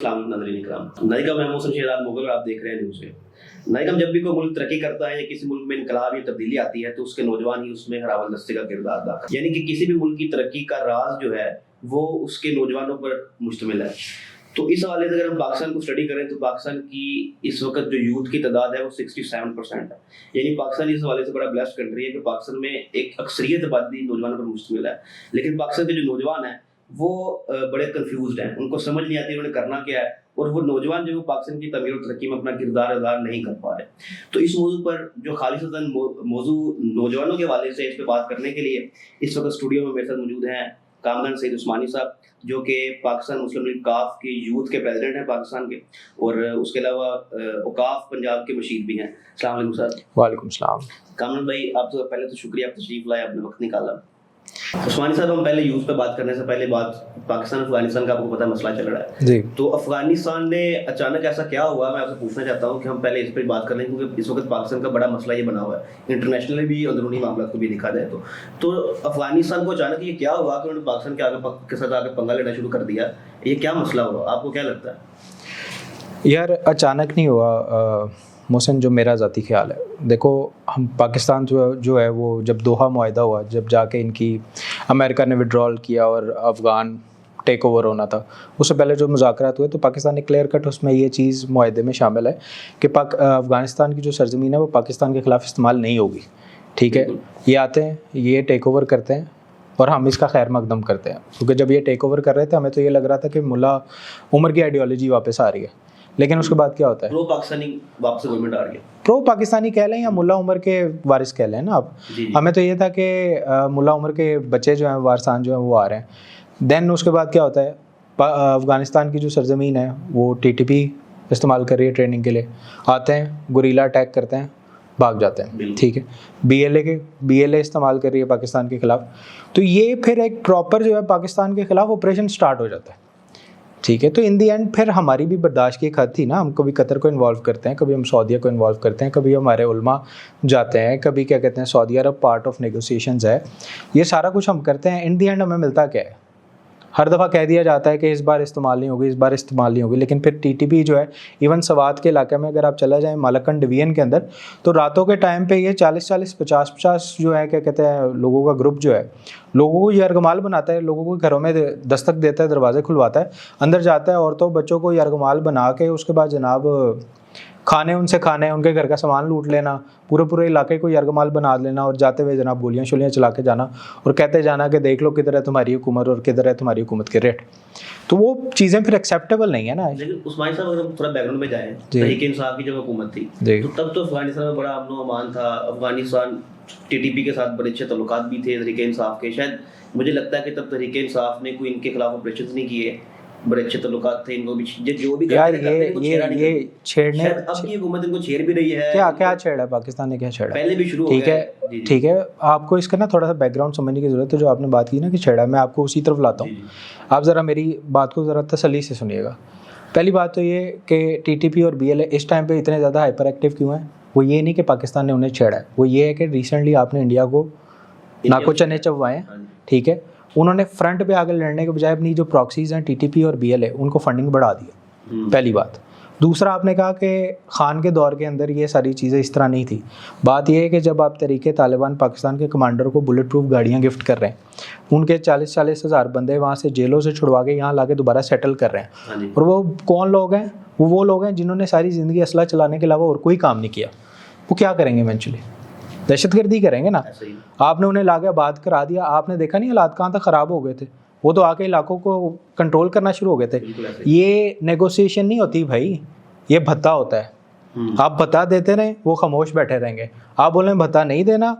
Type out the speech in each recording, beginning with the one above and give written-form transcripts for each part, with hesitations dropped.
नायिका महमूद शहजाद मुगल और आप देख रहे हैं न्यूज़ पे। नायिका जब भी कोई मुल्क तरक्की करता है या किसी मुल्क में इनकलाब या तब्दीली आती है तो उसके नौजवान ही उसमें हरावल दस्ते का किरदार अदा करते हैं। यानी कि किसी भी मुल्क की तरक्की का राज जो है वो उसके नौजवानों पर मुश्तमिल है। तो इस हवाले से अगर हम पाकिस्तान को स्टडी करें तो पाकिस्तान की इस वक्त जो यूथ की तादाद है वो 67% है। यानी पाकिस्तान इस हवाले से बड़ा ब्लेस्ड कंट्री है कि पाकिस्तान में एक अक्सरियत आबादी नौजवानों पर मुश्तमिल है। लेकिन पाकिस्तान के जो नौजवान हैं वो बड़े कंफ्यूज्ड हैं, उनको समझ नहीं आती उन्होंने करना क्या है, और वो नौजवान जो पाकिस्तान की तमीर और तरक्की में अपना किरदार अदा नहीं कर पा रहे। तो इस मौजू पर जो खालिसतन मौजू नौजवानों के हवाले से इस पर बात करने के लिए इस वक्त स्टूडियो में मेरे साथ मौजूद हैं कामरान सईद उस्मानी साहब, जो कि पाकिस्तान मुस्लिम लीग काफ के यूथ के प्रेसिडेंट हैं पाकिस्तान के, और उसके अलावा औकाफ पंजाब के मशीद भी हैं। अस्सलाम वालेकुम सर। वालेकुम सलाम। कामरान भाई, आप तो पहले तो शुक्रिया, आप तशरीफ लाए, आपने वक्त निकाला। उस्मानी साहब, हम पहले यूथ पे बात करने से पहले बात पाकिस्तान अफगानिस्तान का आपको पता मसला चल रहा है जी। तो अफगानिस्तान ने अचानक ऐसा क्या हुआ, मैं आपसे पूछना चाहता हूँ कि हम पहले इस पर बात कर लें, क्योंकि इस वक्त पाकिस्तान का बड़ा मसला ये बना हुआ है, इंटरनेशनली भी अंदरूनी मामला को भी देखा जाए तो अफगानिस्तान को अचानक ये क्या हुआ कि उन्होंने पाकिस्तान के साथ आगे पंगा लेना शुरू कर दिया, ये क्या मसला हुआ, आपको क्या लगता है? यार अचानक नहीं हुआ मोहसिन, जो मेरा ज़ाती ख्याल है, देखो हम पाकिस्तान जो है वो जब दोहा मुआहदा हुआ, जब जाके इनकी अमेरिका ने विड्रॉल किया और अफ़गान टेक ओवर होना था, उससे पहले जो मुज़ाकरात हुए तो पाकिस्तान ने क्लियर कट उसमें ये चीज़ मुआहदे में शामिल है कि अफ़गानिस्तान की जो सरज़मीन है वो पाकिस्तान के ख़िलाफ़ इस्तेमाल नहीं होगी। ठीक है, ये आते हैं, ये टेक ओवर करते हैं और हम इसका खैर मकदम करते हैं, क्योंकि जब ये टेक ओवर कर रहे थे हमें तो ये लग रहा था कि मुल्ला उमर की आइडियोलॉजी वापस आ रही है, लेकिन उसके बाद क्या होता है, प्रो पाकिस्तानी वापस गवर्नमेंट आ रही है, प्रो पाकिस्तानी कह लें या मुल्ला उमर के वारिस कह लें ना आप। हमें तो ये था कि मुल्ला उमर के बच्चे जो हैं, वारसान जो हैं वो आ रहे हैं। देन उसके बाद क्या होता है, अफ़गानिस्तान की जो सरजमीन है वो टीटीपी इस्तेमाल कर रही है ट्रेनिंग के लिए, आते हैं गुरीला अटैक करते हैं, भाग जाते हैं। ठीक है, बीएलए इस्तेमाल कर रही है पाकिस्तान के ख़िलाफ़, तो ये फिर एक प्रॉपर जो है पाकिस्तान के ख़िलाफ़ ऑपरेशन स्टार्ट हो जाता है। ठीक है, तो इन दी एंड फिर हमारी भी बर्दाश्त की एक हद थी ना, हम कभी कतर को इन्वॉल्व करते हैं, कभी हम सऊदीया को इन्वॉल्व करते हैं, कभी हमारे उलमा जाते हैं, कभी क्या कहते हैं Saudi Arab part of negotiations है, ये सारा कुछ हम करते हैं। इन दी एंड हमें मिलता क्या है, हर दफ़ा कह दिया जाता है कि इस बार इस्तेमाल नहीं होगी, इस बार इस्तेमाल नहीं होगी, लेकिन फिर टीटीपी जो है, इवन सवात के इलाके में अगर आप चला जाएँ मालकन डिवीजन के अंदर, तो रातों के टाइम पे ये 40-40, 50-50 जो है क्या कहते हैं लोगों का ग्रुप जो है, लोगों को यरगमाल बनाता है, लोगों को घरों में दस्तक देता है, दरवाजे खुलवाता है, अंदर जाता है, औरतों बच्चों को यरगमाल बना के उसके बाद जनाब खाने उनसे खाने, उनके घर का सामान लूट लेना, पूरे इलाके को यरगमाल बना लेना, और जाते हुए जनाब गोलियां शोलियां चला के जाना और कहते जाना कि देख लो किधर है तुम्हारी हुकूमत और किधर है तुम्हारी हुकूमत के रेट। तो वो चीज़ें फिर एक्सेप्टेबल नहीं है ना। लेकिन उस्मानी साहब, अगर हम थोड़ा बैकग्राउंड में जाएं, तहरीक इंसाफ की जब हुकूमत थी तो तब तो अफगानिस्तान में बड़ा अमन अमान था, अफगानिस्तान टीटीपी के साथ बड़े अच्छे तल्लुकात भी थे तहरीक इंसाफ के। शायद मुझे लगता है कि तब तहरीक इंसाफ ने कोई इनके खिलाफ ऑपरेशन नहीं किए, बड़े अच्छे तल्लुकात थे, इनको भी जो भी यार ये छेड़ने, अब की हुकूमत इनको छेड़ भी रही है। क्या छेड़ा है पाकिस्तान ने, क्या छेड़ा पहले भी शुरू हो गया है। ठीक है, आपको इसका ना थोड़ा सा बैकग्राउंड समझने की जरूरत है। जो आपने बात की ना कि छेड़ा, मैं आपको उसी तरफ लाता हूँ, आप ज़रा मेरी बात को ज़रा तसल्ली से सुनिएगा। पहली बात तो ये कि टीटीपी और बीएलए इस टाइम पे इतने ज़्यादा हाइपर एक्टिव क्यों हैं, वो ये नहीं कि पाकिस्तान ने उन्हें छेड़ा है, वो ये है कि रिसेंटली आपने इंडिया को नाको चने चबवाए। ठीक है, उन्होंने फ्रंट पे आगे लड़ने के बजाय अपनी जो प्रॉक्सीज हैं टीटीपी और बीएलए, उनको फंडिंग बढ़ा दिया, पहली बात। दूसरा, आपने कहा कि खान के दौर के अंदर ये सारी चीज़ें इस तरह नहीं थी। बात यह है कि जब आप तरीके तालिबान पाकिस्तान के कमांडर को बुलेट प्रूफ गाड़ियाँ गिफ्ट कर रहे हैं, उनके 40-40 हज़ार बंदे वहाँ से जेलों से छुड़वा के यहाँ ला के दोबारा सेटल कर रहे हैं, और वो कौन लोग हैं, वो लोग हैं जिन्होंने सारी ज़िंदगी असला चलाने के अलावा और कोई काम नहीं किया। वो क्या करेंगे इवेंचुअली, दहशतगर्दी करेंगे ना। आपने उन्हें लाके आबाद करा दिया, आपने देखा नहीं हालात कहाँ तक ख़राब हो गए थे, वो तो आके इलाकों को कंट्रोल करना शुरू हो गए थे। ये नेगोशिएशन नहीं होती भाई, ये भत्ता होता है। आप भत्ता देते रहें, वो खामोश बैठे रहेंगे। आप बोलें भत्ता नहीं देना,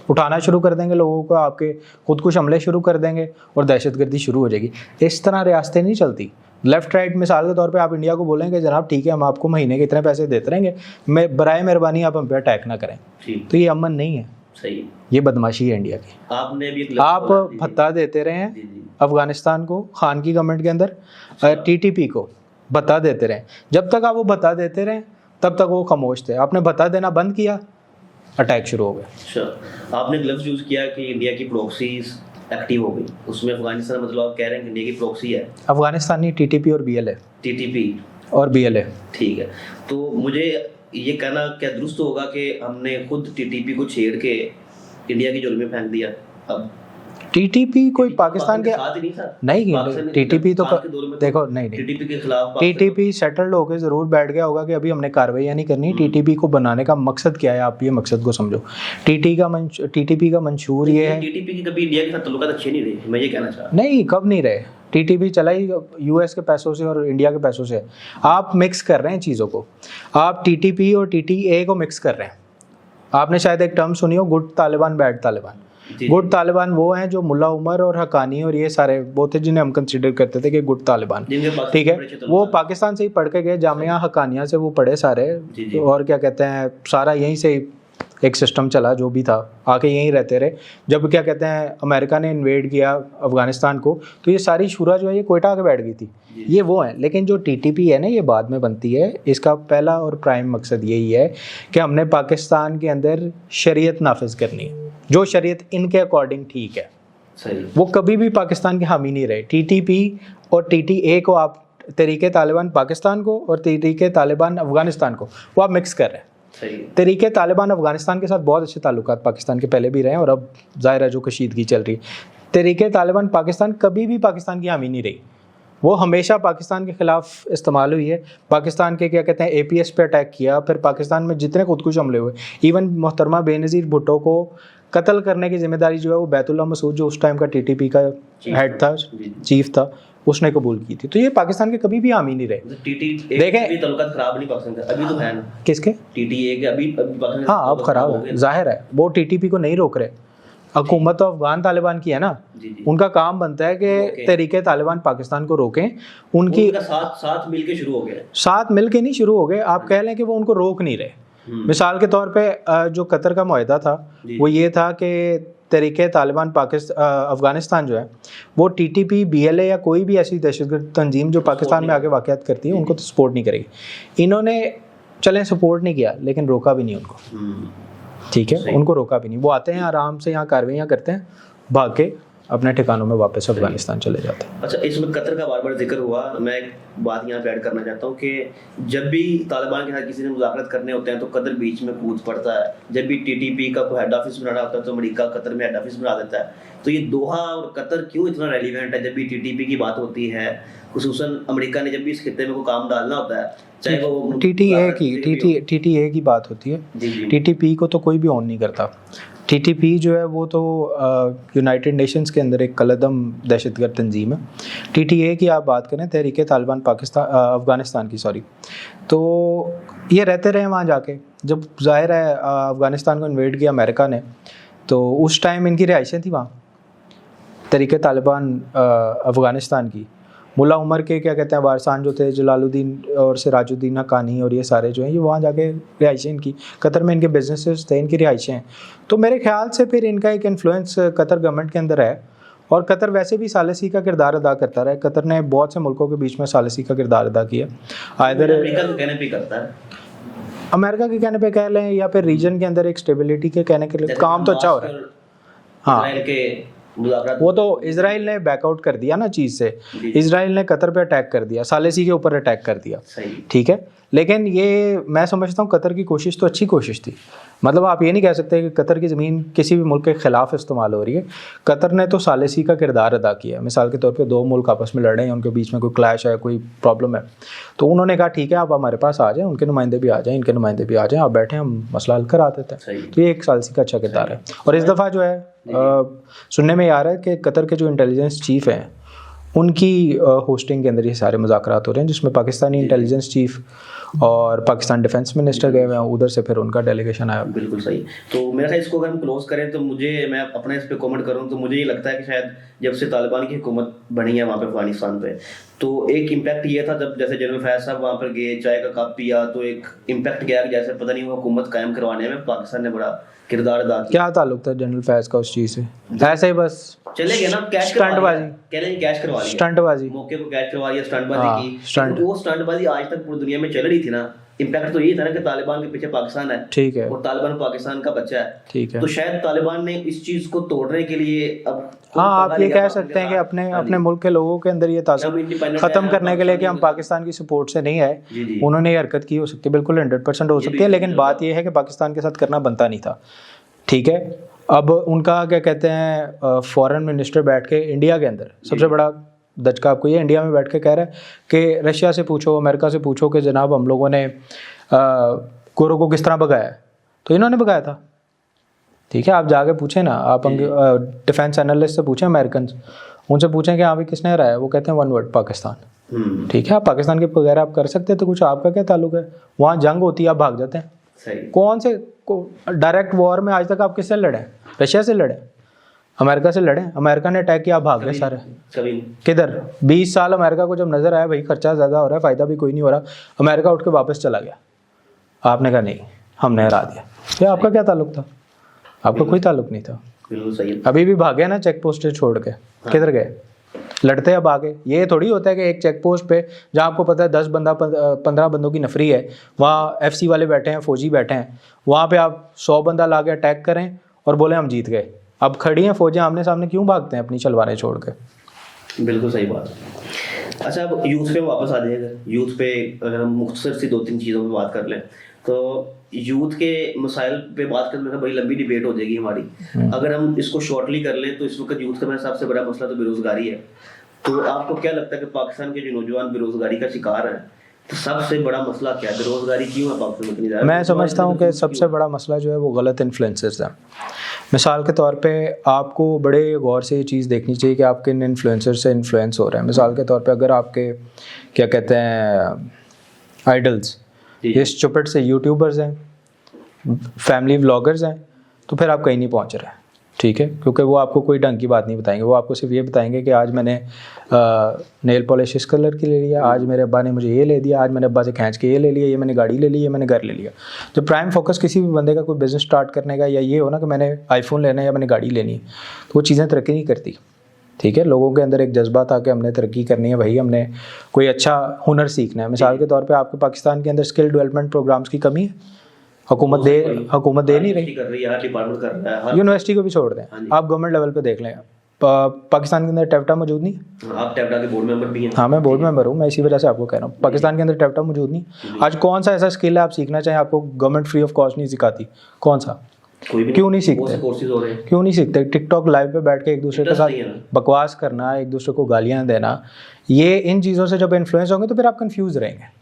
उठाना शुरू कर देंगे लोगों को, आपके खुदकुश हमले शुरू कर देंगे और दहशतगर्दी शुरू हो जाएगी। इस तरह रियासतें नहीं चलती। लेफ्ट राइट मिसाल के तौर पे आप इंडिया को बोलेंगे जनाब ठीक है हम आपको महीने के इतने पैसे देते रहेंगे, मैं बराए मेहरबानी आप हम पे अटैक ना करें, तो ये अमन नहीं है। सही, ये बदमाशी है इंडिया की। आपने भी आप भत्ता देते रहे हैं अफगानिस्तान को, खान की गवर्नमेंट के अंदर टीटीपी को भत्ता देते रहे, जब तक आप वो भत्ता देते रहे तब तक वो खामोश थे। आपने भत्ता देना बंद किया, अटैक शुरू हो गए। अच्छा, आपने लफ्ज़ यूज़ किया कि इंडिया की प्रॉक्सीज एक्टिव हो गई, उसमें अफगानिस्तान मतलब आप कह रहे हैं कि इंडिया की प्रॉक्सी है? अफगानिस्तानी टीटीपी और बीएलए टीटीपी और बीएलए। ठीक है, तो मुझे ये कहना क्या दुरुस्त होगा कि हमने खुद टीटीपी को छेड़ के इंडिया की जेल में फेंक दिया? अब टीटीपी कोई पाकिस्तान के साथ ही नहीं था, नहीं, टीटीपी तो देखो नहीं टीटीपी के खिलाफ टीटीपी सेटल्ड होकर जरूर बैठ गया होगा कि अभी हमने कार्रवाई नहीं करनी। टीटीपी को बनाने का मकसद क्या है, आप ये मकसद को समझो। टीटीपी का मंशूर ये है, टीटीपी की कभी इंडिया के साथ ताल्लुकात अच्छे नहीं रहे, मैं ये कहना चाह रहा हूं। नहीं कब नहीं रहे, टीटीपी चला ही यूएस के पैसों से और इंडिया के पैसों से। आप मिक्स कर रहे हैं चीज़ों को, आप टीटीपी और टीटीए को मिक्स कर रहे हैं। आपने शायद एक टर्म सुनी हो, good Taliban bad Taliban. Good Taliban वो हैं जो मुल्ला उमर और हकानी और ये सारे वो थे जिन्हें हम कंसीडर करते थे कि गुड तालिबान, ठीक है। वो पाकिस्तान से ही पढ़ के गए, जामिया हकानिया से वो पढ़े सारे, और क्या कहते हैं सारा यहीं से एक सिस्टम चला, जो भी था आके यहीं रहते रहे। जब क्या कहते हैं अमेरिका ने इन्वेड किया अफगानिस्तान को, तो ये सारी शूरा जो है ये कोयटा आके बैठ गई थी, ये वो है। लेकिन जो टीटीपी है ना, ये बाद में बनती है। इसका पहला और प्राइम मकसद यही है कि हमने पाकिस्तान के अंदर शरीयत नाफिज करनी है, जो शरीयत इनके अकॉर्डिंग ठीक है। सही। वो कभी भी पाकिस्तान के हामी नहीं रहे। टीटीपी और टीटीए को आप तरीके तालिबान पाकिस्तान को और तरीके तालिबान अफगानिस्तान को वो आप मिक्स कर रहे हैं। तरीके तालिबान अफगानिस्तान के साथ बहुत अच्छे ताल्लुकात पाकिस्तान के पहले भी रहे हैं, और अब ज़ाहिर है जो कशीदगी चल रही है। तरीके तालिबान पाकिस्तान कभी भी पाकिस्तान की हामी नहीं रही, वो हमेशा पाकिस्तान के ख़िलाफ़ इस्तेमाल हुई है। पाकिस्तान के क्या कहते हैं एपीएस पे अटैक किया, फिर पाकिस्तान में जितने खुदकुश हमले हुए, इवन मोहतरमा बेनज़ीर भुट्टो को कत्ल करने की जिम्मेदारी जो है वो बैतुल्ला मसूद जो उस टाइम का टीटीपी का हेड था, चीफ था, उसने कबूल की थी। तो ये पाकिस्तान के कभी भी हामी नहीं रहे। देखें ताल्लुकात खराब नहीं पाकिस्तान का अभी तो है ना, किसके टीटीए के अभी हाँ अब खराब है, जाहिर है वो टीटीपी को नहीं रोक रहे। हुकूमत तो अफगान तालिबान की है ना, उनका काम बनता है कि तरीके तालिबान पाकिस्तान को रोकें। उनकी साथ मिलके शुरू हो गए, साथ मिलके नहीं शुरू हो गए, आप कह लें कि वो उनको रोक नहीं रहे। मिसाल के तौर पे जो कतर का मुआहदा था वो ये था कि तरीके तालिबान अफगानिस्तान जो है वो टीटीपी बीएलए या कोई भी ऐसी दहशतगर्द तंजीम जो पाकिस्तान में आगे वाक़यात करती है उनको तो सपोर्ट नहीं करेगी। इन्होंने चलें सपोर्ट नहीं किया, लेकिन रोका भी नहीं उनको, ठीक है, उनको रोका भी नहीं। वो आते हैं आराम से यहाँ कार्रवाइयाँ करते हैं, भाग के अपने ठिकानों में वापस अफगानिस्तान चले जाते हैं। अच्छा, इसमें कतर का बार बार जिक्र हुआ, मैं एक बात यहाँ पे ऐड करना चाहता हूँ कि जब भी तालिबान के साथ किसी ने मुज़ाकरात करने होते हैं तो कतर बीच में कूद पड़ता है। जब भी टीटीपी का कोई हेड ऑफिस बनाना होता है तो अमेरिका कतर में हेड ऑफिस बना देता है। तो ये दोहा और कतर क्यों इतना रेलिवेंट है? जब भी टीटीपी की बात होती है, खुसूसन अमेरिका ने जब भी इस खित्ते में कोई काम डालना होता है, चाहे वो टीटीए की बात होती है, टीटीपी को तो कोई भी ऑन नहीं करता। टीटीपी जो है वो तो यूनाइटेड नेशंस के अंदर एक कलदम दहशतगर्द तंजीम है। टीटीए की आप बात करें, तहरीके तालिबान अफगानिस्तान की, सॉरी, तो ये रहते रहे वहाँ जाके। जब जाहिर है अफगानिस्तान को इन्वेड किया अमेरिका ने, तो उस टाइम इनकी रिहाइशें थी वहाँ, तहरीके तालिबान अफगानिस्तान की। मुल्ला उमर के क्या कहते हैं वारसान जो थे, जलालुद्दीन और सिराजुद्दीन हकानी और ये सारे जो हैं, ये वहाँ जाके रिहाइशें इनकी, कतर में इनके बिजनेसेस थे, इनकी रिहाइशें हैं। तो मेरे ख्याल से फिर इनका एक इन्फ्लुएंस कतर गवर्नमेंट के अंदर है, और कतर वैसे भी सालिसी का किरदार अदा करता रहा है। कतर ने बहुत से मुल्कों के बीच में सालिसी का किरदार अदा किया, आइदर अमेरिका के कहने पे करता है, अमेरिका के कहने पे कह लें, या फिर रीजन के अंदर एक स्टेबिलिटी के कहने के लिए काम तो अच्छा हो रहा है। हाँ, वो तो इजराइल ने बैकआउट कर दिया ना चीज़ से, इजराइल ने कतर पे अटैक कर दिया, सालेसी के ऊपर अटैक कर दिया, ठीक है। लेकिन ये मैं समझता हूँ कतर की कोशिश तो अच्छी कोशिश थी। मतलब आप ये नहीं कह सकते कि कतर की ज़मीन किसी भी मुल्क के ख़िलाफ़ इस्तेमाल हो रही है। कतर ने तो सालेसी का किरदार अदा किया। मिसाल के तौर पे दो मुल्क आपस में लड़ रहे हैं, उनके बीच में कोई क्लैश है, कोई प्रॉब्लम है, तो उन्होंने कहा ठीक है आप हमारे पास आ जाएँ, उनके नुमाइंदे भी आ जाएँ, इनके नुमाइंदे भी आ जाएँ, आप बैठें, हम मसला हल करा देते हैं। तो ये एक सालेसी का अच्छा किरदार है। और इस दफ़ा जो है सुनने में आ रहा है कि कतर के जो इंटेलिजेंस चीफ़ हैं उनकी होस्टिंग के अंदर ये सारे मुज़ाकरात हो रहे हैं, जिसमें पाकिस्तानी इंटेलिजेंस चीफ़ और पाकिस्तान डिफेंस मिनिस्टर गए हुए हैं, उधर से फिर उनका डेलीगेशन आया। बिल्कुल सही। तो मेरा ख्याल इसको अगर हम क्लोज करें तो मैं अपने इस पे कमेंट करूं तो मुझे ये लगता है कि शायद जब से तालिबान की हुकूमत बनी है वहाँ पे अफगानिस्तान पे, तो एक इम्पैक्ट ये था जब जैसे जनरल फैज साहब वहाँ पर गए, चाय का कप पिया, तो एक इम्पैक्ट गया कि जैसे पता नहीं वो हुकूमत कायम करवाने में पाकिस्तान ने बड़ा किरदार अदा किया। क्या ताल्लुक था जनरल फैज का उस चीज़ से? ऐसे ही बस चले गए ना, कैश स्टंटबाजी, कह रहे हैं कैश करवा लिया, स्टंटबाजी, मौके को कैश करवा लिया, स्टंटबाजी की। वो स्टंटबाजी आज तक पूरी दुनिया में चल रही थी ना। इम्पैक्ट तो ये था ना कि तालिबान के पीछे पाकिस्तान है, ठीक है, और तालिबान पाकिस्तान का बच्चा है, ठीक है। तो शायद तालिबान ने इस चीज को तोड़ने के लिए अब हाँ आप ये कह सकते हैं कि अपने मुल्क के लोगों के अंदर ये तासुब खत्म करने के लिए कि हम पाकिस्तान की सपोर्ट से नहीं आए, उन्होंने ये हरकत की हो सकती है, बिल्कुल 100% हो सकती है, लेकिन बात ये है कि पाकिस्तान के साथ करना बनता नहीं था। ठीक है, अब उनका क्या कहते हैं फॉरेन मिनिस्टर बैठ के इंडिया के अंदर सबसे बड़ा दचका आपको ये इंडिया में बैठ के कह रहा है कि रशिया से पूछो, अमेरिका से पूछो कि जनाब हम लोगों ने गोरों को किस तरह भगाया है, तो इन्होंने भगाया था। ठीक है, आप जाके पूछें ना, आप डिफेंस एनालिस्ट से पूछें, अमेरिकन, उनसे पूछें कि हाँ भाई किसने हराया, वो कहते हैं वन वर्ड, पाकिस्तान। ठीक है, आप पाकिस्तान के बगैर आप कर सकते हैं तो कुछ आपका क्या ताल्लुक है, वहाँ जंग होती है आप भाग जाते हैं। सही। कौन से डायरेक्ट वॉर में आज तक आप किससे लड़े? रशिया से लड़े, अमेरिका से लड़े, अमेरिका ने अटैक किया, भाग गए सारे। किधर 20 साल अमेरिका को जब नजर आया भाई खर्चा ज़्यादा हो रहा है, फ़ायदा भी कोई नहीं हो रहा, अमेरिका उठ के वापस चला गया, आपने कहा नहीं हमने हरा दिया। ये आपका क्या ताल्लुक था? आपका कोई ताल्लुक नहीं था। बिल्कुल सही। अभी भी भागे ना चेक पोस्ट छोड़ के, किधर गए? लड़ते अब आगे। ये थोड़ी होता है कि एक चेक पोस्ट पे जहाँ आपको पता है 15 बंदों की नफरी है, वहाँ FC वाले बैठे हैं, फौजी बैठे हैं, वहाँ पे आप 100 बंदा ला के अटैक करें और बोले हम जीत गए। अब खड़ी हैं फौजें आमने सामने, क्यों भागते हैं अपनी चलवारें छोड़ के? बिल्कुल सही बात। अच्छा, अब यूथ पे वापस आ जाएगा। यूथ पे अगर हम मुख्तसर सी 2-3 चीज़ों पे बात कर लें तो यूथ के मसाइल पे बात करने का बड़ी लंबी डिबेट हो जाएगी हमारी। अगर हम इसको शॉर्टली कर लें तो इस वक्त यूथ का मेरे सबसे बड़ा मसला तो बेरोजगारी है। तो आपको क्या लगता है कि पाकिस्तान के जो नौजवान बेरोजगारी का शिकार हैं, तो सबसे बड़ा मसला क्या है? बेरोजगारी क्यों है पाकिस्तान में इतनी ज़्यादा? मैं समझता हूँ कि सबसे बड़ा मसला जो है वो गलत इन्फ्लुएंसेस हैं। मिसाल के तौर पे आपको बड़े गौर से ये चीज़ देखनी चाहिए कि आप किन इन्फ्लुएंसर से इन्फ्लुएंस हो रहे हैं। मिसाल के तौर पे अगर आपके क्या कहते हैं आइडल्स ये स्टूपिड से यूट्यूबर्स हैं, फैमिली व्लॉगर्स हैं, तो फिर आप कहीं नहीं पहुंच रहे हैं। ठीक है, क्योंकि वो आपको कोई ढंग की बात नहीं बताएंगे, वो आपको सिर्फ ये बताएंगे कि आज मैंने नेल पॉलिश इस कलर की ले लिया, आज मेरे अब्बा ने मुझे ये ले दिया, आज मैंने अब्बा से खींच के ये ले लिया, ये मैंने गाड़ी ले ली, ये मैंने घर ले लिया। जब प्राइम फोकस किसी भी बंदे का कोई बिजनेस स्टार्ट करने का या ये हो ना कि मैंने आईफोन लेना है या मैंने गाड़ी लेनी है, तो वो चीज़ें तरक्की नहीं करती। ठीक है, लोगों के अंदर एक जज्बा था कि हमने तरक्की करनी है भाई, हमने कोई अच्छा हुनर सीखना है। मिसाल के तौर पे आपके पाकिस्तान के अंदर स्किल डेवलपमेंट प्रोग्राम्स की कमी है, हुकूमत दे नहीं रही, यूनिवर्सिटी को भी छोड़ दें, आप गवर्नमेंट लेवल पे देख लें। पाकिस्तान के अंदर टेप्टा मौजूद नहीं। आप टेप्टा के बोर्ड मेंबर भी हैं? हाँ मैं बोर्ड मेंबर हूँ, मैं इसी वजह से आपको कह रहा हूँ पाकिस्तान के अंदर टेप्टा मौजूद नहीं। आज कौन सा ऐसा स्किल है आप सीखना चाहें आपको गवर्नमेंट फ्री ऑफ कॉस्ट नहीं सिखाती? कौन सा? क्यों नहीं सीखते? क्यों नहीं सीखते? टिकटॉक लाइव पे बैठ के एक दूसरे के साथ बकवास करना, एक दूसरे को गालियां देना, ये इन चीज़ों से जब इन्फ्लुएंस होंगे तो फिर आप कंफ्यूज रहेंगे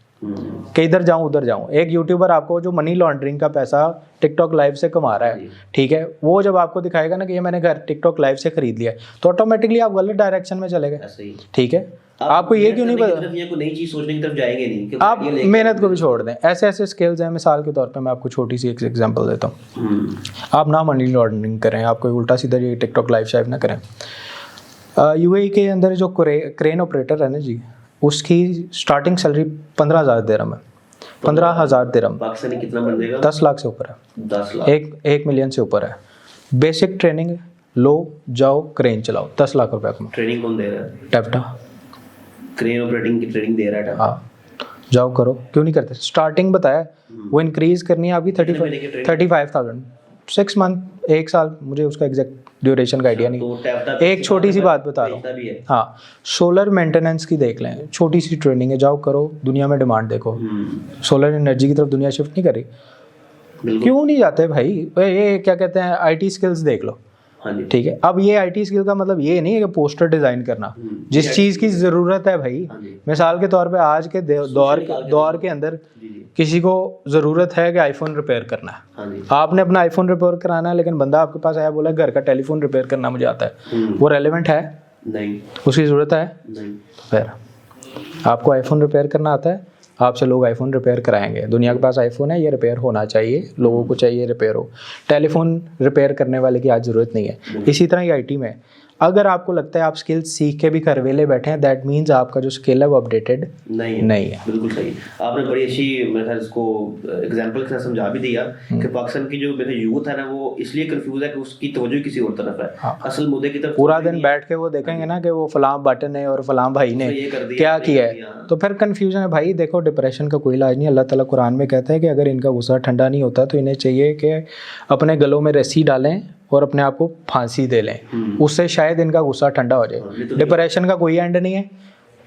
कि इधर जाऊं उधर जाऊं। एक यूट्यूबर आपको जो मनी लॉन्ड्रिंग का पैसा टिकटॉक लाइव से कमा रहा है, ठीक है, वो जब आपको दिखाएगा ना कि ये मैंने घर टिकटॉक लाइव से खरीद लिया, तो ऑटोमेटिकली आप गलत डायरेक्शन में चले गए। ठीक है, आपको ये क्यों नहीं पता? नई चीज सोचने की तरफ जाएंगे नहीं, आप मेहनत को भी छोड़ दें। ऐसे ऐसे स्किल्स हैं, मिसाल के तौर पे मैं आपको छोटी सी एक एग्जांपल देता हूँ। आप ना मनी लॉन्ड्रिंग करें, आप कोई उल्टा सीधा ये टिकटॉक लाइव शाइव ना करें। UAE के अंदर जो क्रेन ऑपरेटर है ना जी, उसकी स्टार्टिंग सैलरी 15,000 दिरहम है। 15,000 दिरहम पाकिस्तानी कितना बन जाएगा? 10 लाख से ऊपर है। 10 लाख, 1 मिलियन से ऊपर है। बेसिक ट्रेनिंग लो जाओ क्रेन चलाओ, 10 लाख रुपए का। ट्रेनिंग कौन दे रहा है? टेप्टा क्रेन ऑपरेटिंग की ट्रेनिंग दे रहा है। हाँ, जाओ करो, क्यों नहीं करते? स्टार्टिंग बताया, वो इंक्रीज करनी है आपकी 35,000 6 मंथ, 1 साल, मुझे उसका एग्जैक्ट ड्यूरेशन का आइडिया नहीं। तो एक छोटी सी बात बता रहा हूँ, हाँ, सोलर मेंटेनेंस की देख लें, छोटी सी ट्रेनिंग है, जाओ करो, दुनिया में डिमांड देखो। सोलर एनर्जी की तरफ दुनिया शिफ्ट नहीं कर रही, क्यों नहीं जाते भाई? ये क्या कहते हैं, IT स्किल्स देख लो। ठीक है, अब ये IT स्किल का मतलब ये नहीं है कि पोस्टर डिजाइन करना, जिस चीज की जरूरत है भाई। मिसाल के तौर पे आज के दौर के अंदर किसी को जरूरत है कि आईफोन रिपेयर करना है, आपने अपना आईफोन रिपेयर कराना है, लेकिन बंदा आपके पास आया बोला घर का टेलीफोन रिपेयर करना मुझे आता है, वो रेलेवेंट है? नहीं। उसकी जरूरत है? नहीं। फिर आपको आईफोन रिपेयर करना आता है, आपसे लोग आईफोन रिपेयर कराएंगे। दुनिया के पास आईफोन है, ये रिपेयर होना चाहिए, लोगों को चाहिए रिपेयर हो। टेलीफोन रिपेयर करने वाले की आज ज़रूरत नहीं है। इसी तरह ही IT में अगर आपको लगता है आप स्किल सीख के भी घर वेले बैठे हैं, दैट मीन्स आपका जो स्किल है वो अपडेटेड नहीं है। बिल्कुल सही, आपने बड़ी अच्छी मेरे ख्याल इसको एग्जांपल के साथ समझा भी दिया कि पाकिस्तान की जो मेरे यूथ है ना, वो इसलिए कंफ्यूज है कि उसकी तवज्जो किसी और तरफ है। हाँ। असल मुद्दे की तरफ पूरा दिन बैठ के वो देखेंगे ना कि वो फलां बटन है और फलां भाई ने क्या किया है, तो फिर कंफ्यूजन है। भाई देखो, डिप्रेशन का कोई इलाज नहीं। अल्लाह ताला कुरान में कहता है कि अगर इनका गुस्सा ठंडा नहीं होता तो इन्हें चाहिए कि अपने गलों में रस्सी डालें और अपने आप को फांसी दे लें, उससे शायद इनका गुस्सा ठंडा हो जाए। डिप्रेशन का कोई एंड नहीं है,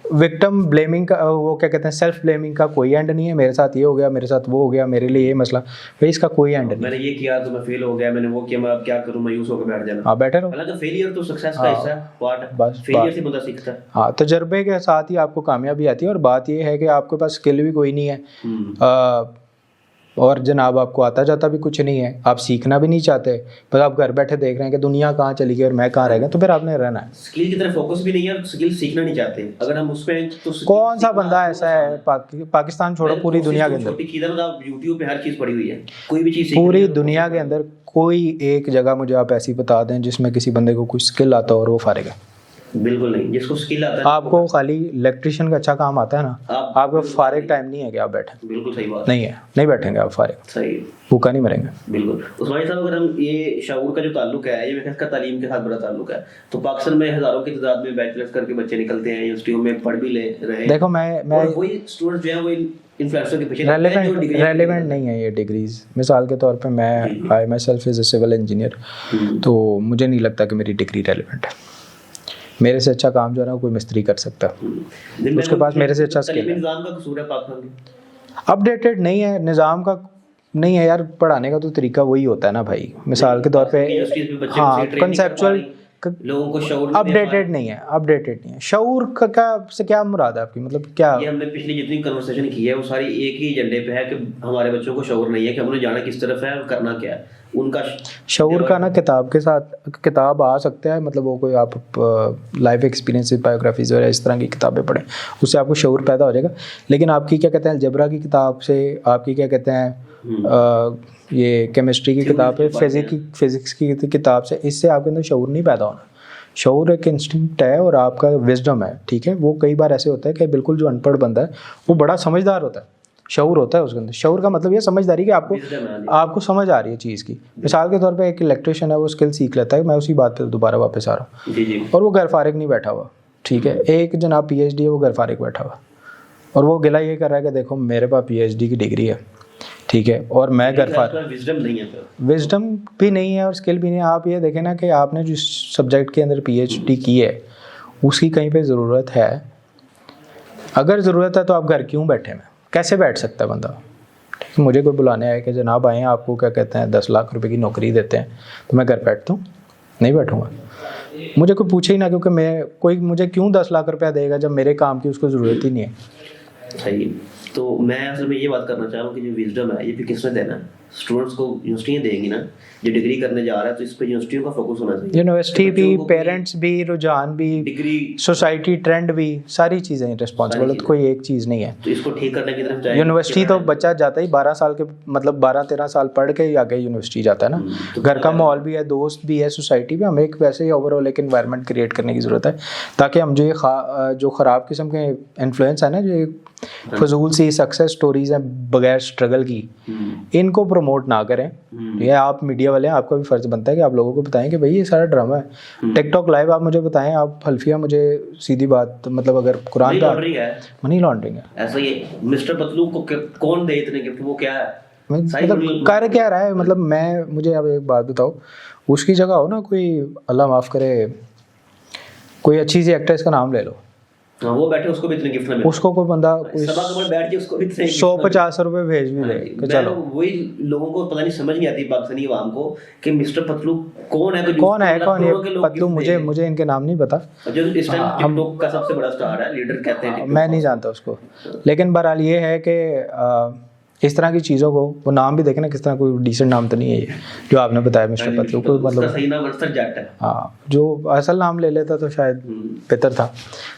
विक्टिम ब्लेमिंग का, वो क्या कहते हैं, सेल्फ ब्लेमिंग का कोई एंड नहीं है। मेरे साथ ये हो गया, मेरे साथ वो हो गया, मेरे लिए ये मसला, भाई इसका कोई एंड नहीं। मैंने ये किया तो मैं फेल हो गया, मैंने वो किया, मैं अब क्या करूं, मायूस होकर बैठ जाना। हाँ, बेटर हो। हालांकि फेलियर तो सक्सेस का हिस्सा है, पार्ट है, बस फेलियर से बंदा सीखता है। हाँ, तजर्बे के साथ ही आपको कामयाबी आती है। और बात ये है कि आपके पास स्किल भी कोई नहीं है, और जनाब आपको आता जाता भी कुछ नहीं है, आप सीखना भी नहीं चाहते, बस आप घर बैठे देख रहे हैं कि दुनिया कहाँ चली गई और मैं कहाँ रह गया, तो फिर आपने रहना है। स्किल की तरफ फोकस भी नहीं है और स्किल सीखना नहीं चाहते। अगर हम उसमें तो कौन सा बंदा ऐसा है पाकिस्तान छोड़ो, पूरी दुनिया के अंदर, छोटी चीज़ है ना, आप YouTube पे हर चीज़ पड़ी हुई है, कोई भी चीज़ पूरी दुनिया के अंदर कोई एक जगह मुझे आप ऐसी बता दें जिसमें किसी बंदे को कुछ स्किल आता हो और वो फारिग है। बिल्कुल नहीं, जिसको स्किल आता है। आपको खाली इलेक्ट्रिशियन का अच्छा काम आता है ना, आपको फारिग टाइम नहीं है कि आप बैठे। बिल्कुल सही बात नहीं है, नहीं बैठेंगे आप फारिग, सही, भूखा नहीं मरेंगे। बिल्कुल। उस्मानी साहब, अगर हम ये शऊर का जो ताल्लुक है, ये मेरे ख्याल का तालीम के साथ बड़ा ताल्लुक है। तो पाकिस्तान में हज़ारों की तादाद में बैचलर्स करके बच्चे निकलते हैं, यूनिवर्सिटियों में पढ़ भी ले रहे हैं। देखो मैं और वही स्टूडेंट जो है वो इन्फ्लुएंसर के पीछे रेलेवेंट नहीं है ये डिग्रीज। मिसाल के तौर पे मैं I myself is a civil engineer, तो मुझे नहीं लगता कि मेरी डिग्री रेलेवेंट है। मेरे से अच्छा काम जो है ना कोई मिस्त्री कर सकता है, उसके पास मेरे से अच्छा स्किल है। निज़ाम का कसूर है पाकिस्तान में, अपडेटेड नहीं है, निज़ाम का नहीं है यार, पढ़ाने का तो तरीका वही होता है ना भाई। मिसाल के तौर पे हाँ, कंसेप्चुअल लोगों को शऊर अपडेटेड नहीं है, अपडेटेड नहीं है। शऊर का क्या से क्या मुराद है आपकी, मतलब क्या? ये हमने पिछली जितनी कन्वर्सेशन की है वो सारी एक ही एजेंडे पे है कि हमारे बच्चों को शऊर नहीं है कि हमने जाना किस तरफ है और करना क्या है। उनका शऊर का ना किताब के साथ किताब आ सकता है, मतलब वो कोई आप लाइफ एक्सपीरियंस बायोग्राफीज और इस तरह की किताबें पढ़ें, उससे आपको शऊर पैदा हो जाएगा। लेकिन आपकी क्या कहते हैं अलजेब्रा की किताब से, आपकी क्या कहते हैं ये केमिस्ट्री की किताब है, फिजिक्स की किताब से, इससे आपके अंदर शऊर नहीं पैदा होना। शऊर एक इंस्टिंक्ट है और आपका विजडम है, ठीक है। वो कई बार ऐसे होता है कि बिल्कुल जो अनपढ़ बंदा है वो बड़ा समझदार होता है, शऊर होता है उसके अंदर। शऊर का मतलब ये समझदारी कि आपको समझ आ रही है चीज़ की। मिसाल के तौर पे एक इलेक्ट्रिशियन है, वो स्किल सीख लेता है, मैं उसी बात पे दोबारा वापस आ रहा हूँ, और वो घर फारिग नहीं बैठा हुआ, ठीक है। एक जनाब PhD है, वो घर फारिग बैठा हुआ और वो गिला ये कर रहा है कि देखो मेरे पास PhD की डिग्री है, ठीक है, और मैं घर फारिग, विजडम भी नहीं है और स्किल भी नहीं है। आप ये देखें ना कि आपने जिस सब्जेक्ट के अंदर PhD की है उसकी कहीं पे ज़रूरत है, अगर ज़रूरत है तो आप घर क्यों बैठे हैं? कैसे बैठ सकता है बंदा? ठीक है, मुझे कोई बुलाने आए कि जनाब आए आपको क्या कहते हैं 10 लाख रुपए की नौकरी देते हैं, तो मैं घर बैठता हूँ? नहीं बैठूँगा। मुझे कोई पूछे ही ना, क्योंकि मैं कोई मुझे क्यों 10 लाख रुपया देगा जब मेरे काम की उसको ज़रूरत ही नहीं है। सही। तो मैं असल में ये बात करना चाह रहा हूँ कि जो विजडम है ये भी किसने देना है? स्टूडेंट्स को यूनिवर्सिटियाँ देंगी ना, जो डिग्री करने जा रहा है, तो इस पे यूनिवर्सिटियों का फोकस होना चाहिए। यूनिवर्सिटी भी, पेरेंट्स भी, रुझान भी, डिग्री, सोसाइटी ट्रेंड भी, सारी चीज़ें रिस्पॉन्सिबल है, तो कोई एक चीज़ नहीं है। तो इसको ठीक करने की तरफ जाए। यूनिवर्सिटी तो बच्चा जाता ही 12 साल के, मतलब 12-13 साल पढ़ के ही आगे यूनिवर्सिटी जाता है ना। तो घर का माहौल भी है, दोस्त भी है, सोसाइटी भी, हमें एक वैसे ही ओवरऑल एक एनवायरनमेंट क्रिएट करने की ज़रूरत है, ताकि हम जो ये जो ख़राब किस्म के इन्फ्लुएंस है ना, जो फजूल सी सक्सेस स्टोरीज हैं बगैर स्ट्रगल की, इनको प्रमोट ना करें। ये आप मीडिया वाले हैं, आपका भी फर्ज बनता है कि आप लोगों को बताएं कि भाई ये सारा ड्रामा है। टिकटॉक लाइव आप मुझे बताएं, आप हल्फिया मुझे सीधी बात, मतलब अगर कुरान का मनी लॉन्ड्रिंग है, ऐसा ये मिस्टर पतलू को कौन दे इतने गिफ्ट, वो क्या है, मतलब कर क्या रहा है? मतलब मुझे अब एक बात बताओ, उसकी जगह हो ना कोई, अल्लाह माफ़ करे, कोई अच्छी सी एक्ट्रेस का नाम ले लो, वो बैठे उसको भी इतने गिफ्ट ना मिले, उसको कोई बंदा कोई सभा के बैठ के उसको भी 150 रुपए भेज भी दे कि चलो। वही लोगों को पता नहीं, समझ नहीं आती पाकिस्तानी अवाम को कि मिस्टर पतलू कौन है, कौन है ये पतलू? मुझे इनके नाम नहीं पता। जो इस टाइम टिकटॉक का सबसे बड़ा स्टार है, लीडर कहते हैं, मैं नहीं जानता उसको, लेकिन बहरहाल ये है कि इस तरह की चीज़ों को, वो नाम भी देखें ना किस तरह, कोई डिसेंट नाम तो नहीं है ये जो आपने बताया मिस्टर पतलू को, मतलब सही नाम अरसद जाट है। हाँ, जो असल नाम ले लेता तो शायद बेहतर था,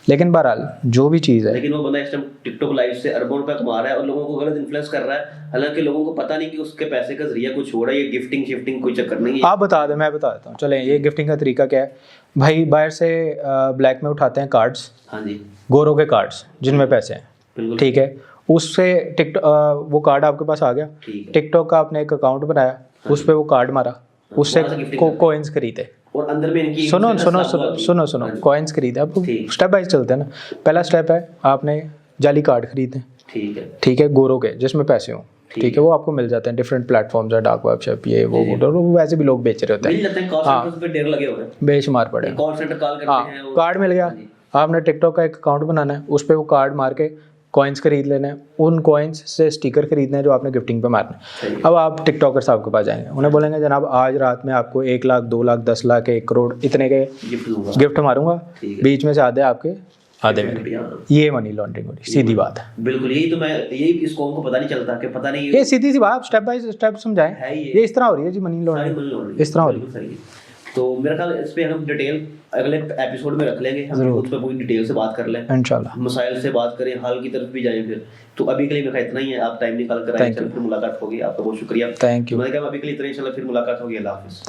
लेकिन बहरहाल जो भी चीज़ है, लेकिन वो बंदा इस टाइम टिकटॉक लाइव से अरबों रुपए कमा रहा है और लोगों को गलत इन्फ्लुएंस कर रहा है, हालांकि लोगों को पता नहीं कि उसके पैसे का जरिया कुछ हो रहा है। ये गिफ्टिंग शिफ्टिंग कोई चक्कर नहीं है। आप बता दें, मैं बता देता हूँ। चलें, ये गिफ्टिंग का तरीका क्या है भाई? बाहर से ब्लैक में उठाते हैं कार्ड्स, हाँ जी, गोरों के कार्ड्स जिनमें पैसे हैं, ठीक है, उससे वो कार्ड आपके पास आ गया, टिकटॉक का आपने एक अकाउंट बनाया, उस पर वो कार्ड मारा, उससे कॉइन्स खरीदे, और अंदर में इनकी सुनो कॉइन्स खरीदे। अब स्टेप बाय चलते हैं ना। पहला स्टेप है आपने जाली कार्ड खरीदे, ठीक है, गोरों के जिसमें पैसे हों, ठीक है, वो आपको मिल जाते हैं डिफरेंट प्लेटफॉर्म्स है, डार्क वेब शॉप ये वो और वो वैसे भी लोग बेच रहे होते मिल हैं, जाते हैं, कॉल सेंटर्स पे ढेर लगे हुए हैं, बेशुमार पड़े। कॉल सेंटर कॉल हाँ, करते हैं कार्ड मिल गया, आपने टिकटॉक का एक अकाउंट बनाना है, उस पर वो कार्ड मार के कॉइन्स खरीद लेने हैं, उन कॉइन्स से स्टिकर खरीदने हैं जो आपने गिफ्टिंग पे मारना है। अब आप टिकटॉकर साहब के पास जाएंगे, उन्हें बोलेंगे जनाब आज रात में आपको 1 लाख 2 लाख 10 लाख 1 करोड़ इतने के गिफ्ट दूंगा, गिफ्ट मारूंगा, बीच में से आधे आपके आधे मेरे, ये मनी लॉन्ड्रिंग हो रही, सीधी बात है। बिल्कुल, यही तो मैं, यही इस कौम को पता नहीं चलता कि पता नहीं ये सीधी सी बात, स्टेप बाय स्टेप समझाएं, है ही ये इस तरह हो रही है जी मनी सारी लॉन्ड्रिंग, मनी लॉन्ड्रिंग इस तरह हो रही बिल्कुल सही है। तो मेरा ख्याल इस पे हम डिटेल अगले एपिसोड में रख लेंगे, हम उस पर पूरी डिटेल से बात कर लें, है इंशाल्लाह। मसाइल से बात करें, हाल की तरफ भी जाएं फिर। तो अभी के लिए मेरा इतना ही है, आप टाइम निकाल कर आए, फिर मुलाकात होगी, आपका बहुत शुक्रिया। Thank you. मैंने कहा अभी के लिए इतना ही, इंशाल्लाह फिर मुलाकात होगी, अल्लाह हाफिज़।